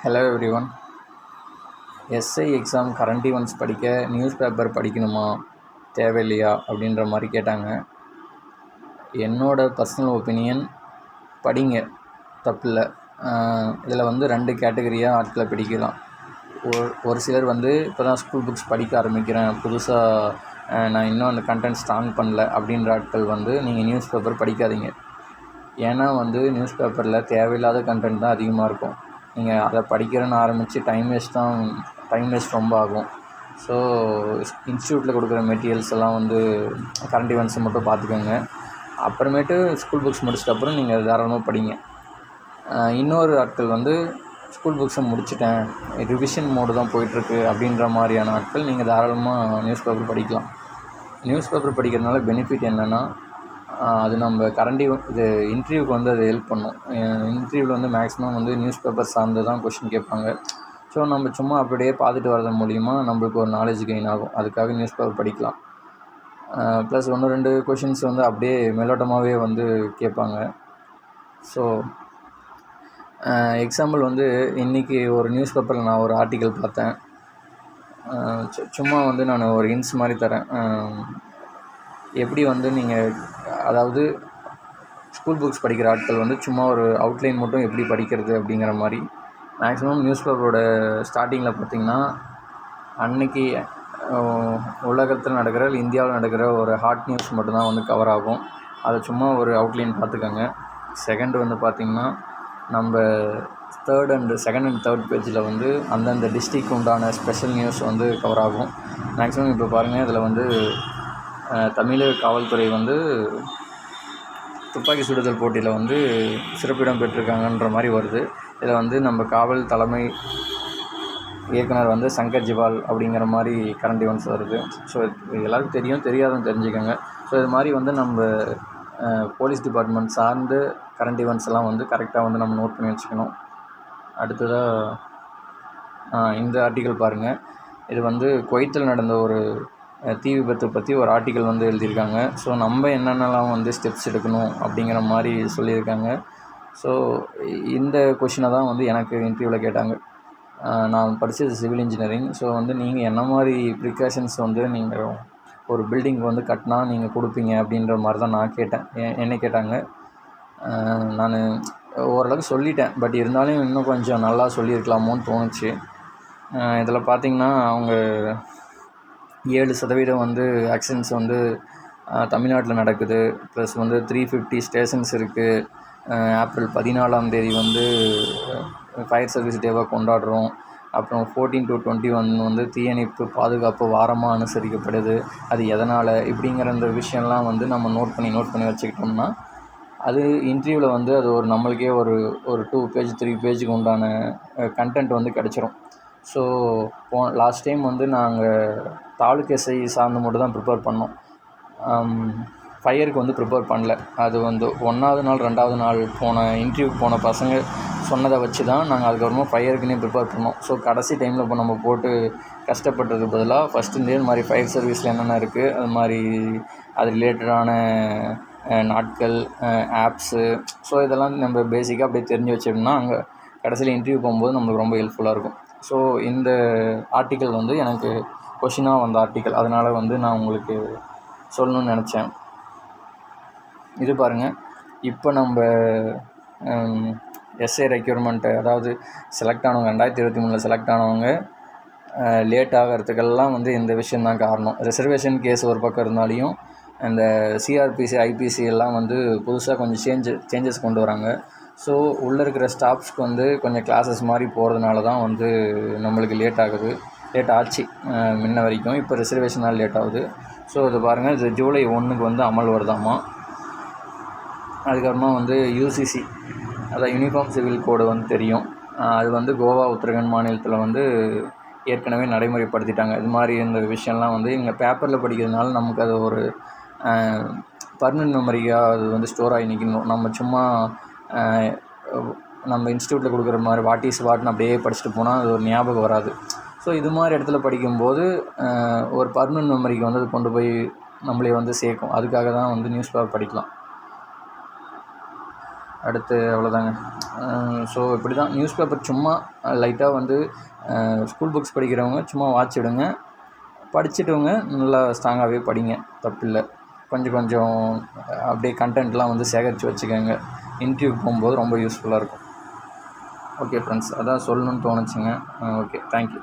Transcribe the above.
Hello everyone. SI exam current events படிக்க news paper படிக்கணுமா தேவையில்லையா அப்படின்ற மாதிரி கேட்டாங்க. என்னோடய பர்சனல் ஒப்பீனியன், படிங்க, தப்பில்லை. இதில் வந்து 2 கேட்டகரியாக ஆட்களை பிடிக்கலாம். ஒரு சிலர் வந்து இப்போ தான் ஸ்கூல் புக்ஸ் படிக்க ஆரம்பிக்கிறேன், புதுசாக நான் இன்னும் அந்த கண்டென்ட் ஸ்ட்ராங் பண்ணல அப்படின்ற ஆட்கள் வந்து நீங்கள் நியூஸ் பேப்பர் படிக்காதீங்க. ஏன்னா வந்து நியூஸ் பேப்பரில் தேவையில்லாத கண்டென்ட் தான் அதிகமாக இருக்கும். நீங்கள் அதை படிக்கிறேன்னு ஆரம்பித்து டைம் வேஸ்ட் ரொம்ப ஆகும். ஸோ இன்ஸ்டியூட்டில் கொடுக்குற மெட்டீரியல்ஸ் எல்லாம் வந்து கரண்ட் ஈவெண்ட்ஸை மட்டும் பார்த்துக்கோங்க. அப்புறமேட்டு ஸ்கூல் புக்ஸ் முடிச்சிட்ட அப்புறம் நீங்கள் தாராளமாக படிங்க. இன்னொரு ஆட்கள் வந்து ஸ்கூல் புக்ஸை முடிச்சிட்டேன், ரிவிஷன் மோடு தான் போயிட்டுருக்கு அப்படின்ற மாதிரியான ஆட்கள் நீங்கள் தாராளமாக நியூஸ் பேப்பர் படிக்கலாம். நியூஸ் பேப்பர் படிக்கிறதுனால பெனிஃபிட் என்னென்னா, அது நம்ம இது இன்டர்வியூக்கு வந்து அது ஹெல்ப் பண்ணும். இன்டர்வியூவில் வந்து மேக்ஸிமம் வந்து நியூஸ் பேப்பர் சார்ந்து தான் கொஷின் கேட்பாங்க. ஸோ நம்ம சும்மா அப்படியே பார்த்துட்டு வரது மூலிமா நம்மளுக்கு ஒரு நாலேஜ் கெயின் ஆகும். அதுக்காக நியூஸ் பேப்பர் படிக்கலாம். ப்ளஸ் 1-2 கொஷின்ஸ் வந்து அப்படியே மேலோட்டமாகவே வந்து கேட்பாங்க. ஸோ எக்ஸாம்பிள் வந்து இன்றைக்கி ஒரு நியூஸ் பேப்பரில் நான் ஒரு ஆர்டிக்கல் பார்த்தேன். சும்மா வந்து நான் ஒரு ஹிண்ட்ஸ் மாதிரி தரேன். எப்படி வந்து நீங்கள், அதாவது ஸ்கூல் புக்ஸ் படிக்கிற ஆட்கள் வந்து சும்மா ஒரு அவுட்லைன் மட்டும் எப்படி படிக்கிறது அப்படிங்கிற மாதிரி. மேக்ஸிமம் நியூஸ் பேப்பரோட ஸ்டார்டிங்கில் பார்த்திங்கன்னா, அன்றைக்கி உலகத்தில் நடக்கிற இந்தியாவில் நடக்கிற ஒரு ஹாட் நியூஸ் மட்டும்தான் வந்து கவர் ஆகும். அதை சும்மா ஒரு அவுட்லைன் பார்த்துக்கோங்க. செகண்ட் வந்து பார்த்திங்கன்னா, நம்ம செகண்ட் அண்ட் தேர்ட் பேஜில் வந்து அந்தந்த டிஸ்ட்ரிக்ட் உண்டான ஸ்பெஷல் நியூஸ் வந்து கவர் ஆகும். மேக்ஸிமம் இப்போ பாருங்கள், இதில் வந்து தமிழக காவல்துறை வந்து துப்பாக்கி சுடுதல் போட்டியில் வந்து சிறப்பிடம் பெற்றிருக்காங்கன்ற மாதிரி வருது. இதில் வந்து நம்ம காவல் தலைமை இயக்குனர் வந்து சங்கர் ஜிவால் அப்படிங்கிற மாதிரி கரண்ட் ஈவெண்ட்ஸ் வருது. ஸோ எல்லாருக்கும் தெரியும், தெரியாதுன்னு தெரிஞ்சுக்கோங்க. ஸோ இது மாதிரி வந்து நம்ம போலீஸ் டிபார்ட்மெண்ட் சார்ந்து கரண்ட் ஈவெண்ட்ஸ் எல்லாம் வந்து கரெக்டாக வந்து நம்ம நோட் பண்ணி வச்சுக்கணும். அடுத்ததாக இந்த ஆர்டிக்கல் பாருங்கள். இது வந்து குவைத்தில் நடந்த ஒரு தீ விபத்தை பற்றி ஒரு ஆர்டிக்கல் வந்து எழுதியிருக்காங்க. ஸோ நம்ம என்னென்னலாம் வந்து ஸ்டெப்ஸ் எடுக்கணும் அப்படிங்கிற மாதிரி சொல்லியிருக்காங்க. ஸோ இந்த கொஷினை தான் வந்து எனக்கு இன்டர்வியூவில் கேட்டாங்க. நான் படித்தது சிவில் இன்ஜினியரிங். ஸோ வந்து நீங்கள் என்ன மாதிரி ப்ரிகாஷன்ஸ் வந்து நீங்கள் ஒரு பில்டிங் வந்து கட்டினா நீங்கள் கொடுப்பீங்க அப்படின்ற மாதிரி தான் நான் கேட்டேன். என்ன கேட்டாங்க. நான் ஓரளவுக்கு சொல்லிட்டேன், பட் இருந்தாலும் இன்னும் கொஞ்சம் நல்லா சொல்லியிருக்கலாமோன்னு தோணுச்சு. இதில் பார்த்திங்கன்னா, அவங்க 7% வந்து ஆக்சிடென்ட்ஸ் வந்து தமிழ்நாட்டில் நடக்குது. ப்ளஸ் வந்து 350 ஸ்டேஷன்ஸ் இருக்குது. ஏப்ரல் 14 வந்து ஃபயர் சர்வீஸ் டேவாக கொண்டாடுறோம். அப்புறம் 14 to 21 வந்து தீயணைப்பு பாதுகாப்பு வாரமாக அனுசரிக்கப்படுது. அது எதனால் இப்படிங்கிற இந்த விஷயம்லாம் வந்து நம்ம நோட் பண்ணி வச்சுக்கிட்டோம்னா, அது இன்டர்வியூவில் வந்து அது ஒரு நம்மளுக்கே ஒரு 2 பேஜ் 3 பேஜுக்கு உண்டான கண்டென்ட் வந்து கிடச்சிரும். ஸோ லாஸ்ட் டைம் வந்து நாங்கள் தாலுக் எஸ்ஐ சார்ந்து மட்டும் தான் ப்ரிப்பேர் பண்ணோம். ஃபயருக்கு வந்து ப்ரிப்பேர் பண்ணல. அது வந்து 1வது நாள் 2வது நாள் இன்டர்வியூக்கு போன பசங்க சொன்னதை வச்சு தான் நாங்கள் அதுக்கப்புறமா ஃபயருக்குன்னே ப்ரிப்பேர் பண்ணோம். ஸோ கடைசி டைமில் இப்போ நம்ம போட்டு கஷ்டப்படுறதுக்கு பதிலாக ஃபஸ்ட்டு இந்த மாதிரி ஃபயர் சர்வீஸில் என்னென்ன இருக்குது, அது மாதிரி அது ரிலேட்டடான நாட்கள், ஆப்ஸு, ஸோ இதெல்லாம் நம்ம பேசிக்காக அப்படியே தெரிஞ்சு வச்சிட்டோம்னா அங்கே கடைசியில் இன்டர்வியூ போகும்போது நம்மளுக்கு ரொம்ப ஹெல்ப்ஃபுல்லாக இருக்கும். ஸோ இந்த ஆர்டிக்கல் வந்து எனக்கு கொஷினாக வந்த ஆர்டிக்கல், அதனால் வந்து நான் உங்களுக்கு சொல்லணும்னு நினச்சேன். இது பாருங்கள், இப்போ நம்ம எஸ்ஏ ரெக்யூர்மெண்ட்டு, அதாவது செலக்ட் ஆனவங்க 2023 செலக்ட் ஆனவங்க லேட் ஆகிறதுக்கெல்லாம் வந்து இந்த விஷயந்தான் காரணம். ரிசர்வேஷன் கேஸ் ஒரு பக்கம் இருந்தாலையும் இந்த சிஆர்பிசி ஐபிசி எல்லாம் வந்து புதுசாக கொஞ்சம் சேஞ்சஸ் கொண்டு வராங்க. ஸோ உள்ளே இருக்கிற ஸ்டாஃப்ஸ்க்கு வந்து கொஞ்சம் கிளாஸஸ் மாதிரி போகிறதுனால தான் வந்து நம்மளுக்கு லேட் ஆச்சு முன்ன வரைக்கும். இப்போ ரிசர்வேஷனால் லேட் ஆகுது. ஸோ இது பாருங்கள், இது ஜூலை 1 வந்து அமல் வருதாமா. அதுக்கப்புறமா வந்து யூசிசி, அதாவது யூனிஃபார்ம் சிவில் கோடு வந்து தெரியும். அது வந்து கோவா, உத்தரகாண்ட் மாநிலத்தில் வந்து ஏற்கனவே நடைமுறைப்படுத்திட்டாங்க. இது மாதிரி இந்த விஷயம்லாம் வந்து இங்கே பேப்பரில் படிக்கிறதுனால நமக்கு அது ஒரு பர்மனெண்ட் மெமரியாக அது வந்து ஸ்டோர் ஆகி நிற்கணும். நம்ம சும்மா நம்ம இன்ஸ்டியூட்டில் கொடுக்குற மாதிரி வாட் இஸ் வாட்னு அப்படியே படிச்சுட்டு போனால் அது ஒரு ஞாபகம் வராது. ஸோ இது மாதிரி இடத்துல படிக்கும்போது ஒரு பர்மனெண்ட் மெமரிக்கு வந்து அது கொண்டு போய் நம்மளே வந்து சேர்க்கும். அதுக்காக தான் வந்து நியூஸ் பேப்பர் படிக்கலாம். அடுத்து அவ்வளோதாங்க. ஸோ இப்படி தான் நியூஸ் பேப்பர் சும்மா லைட்டாக வந்து ஸ்கூல் புக்ஸ் படிக்கிறவங்க சும்மா வாட்சிடுங்க, படிச்சுட்டவங்க நல்லா ஸ்ட்ராங்காகவே படிங்க, தப்பில்லை. கொஞ்சம் கொஞ்சம் அப்படியே கண்டென்ட்லாம் வந்து சேகரித்து வச்சுக்கோங்க, இன்டர்வியூ போகும்போது ரொம்ப யூஸ்ஃபுல்லாக இருக்கும். ஓகே ஃப்ரெண்ட்ஸ், அதான் சொல்லணும்னு தோணுச்சுங்க. Okay, thank you.